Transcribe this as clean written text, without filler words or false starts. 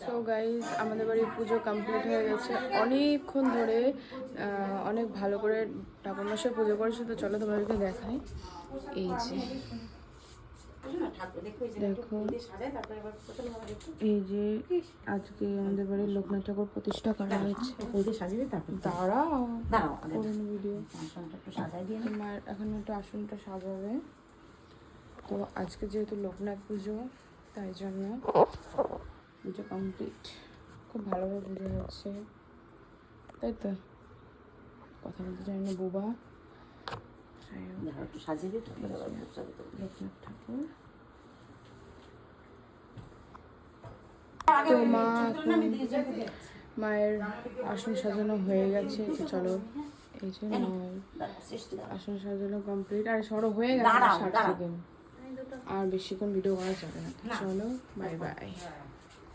So guys আমাদের বাড়ির পুজো complete হয়ে গেছে অনেকক্ষণ ধরে। অনেক ভালো করে ঠাকুরমশাই পুজো করেছে। তো চলো তোমাদেরকে দেখাই। এই যে দেখো, এই যে আজকে আমাদের বাড়ির লোকনাথ ঠাকুর প্রতিষ্ঠা করা হয়েছে। দাঁড়াও ভিডিও মায়ের এখন একটু আসনটা সাজাবে। তো আজকে যেহেতু লোকনাথ পুজো তাই জন্য পুজো কমপ্লিট, খুব ভালোভাবে পুজো হচ্ছে, তাই তো। কথা বলতে চাই না বোবা। লোকনাথ ঠাকুর তো মায়ের আসন সাজানো হয়ে গেছে। তো চলো, এই যে মায়ের আসন সাজানো কমপ্লিট। আর সরো হয়ে গেছে 60 সেকেন্ড, আর বেশিক্ষণ ভিডিও করা যাবে না। চলো, বাই বাই।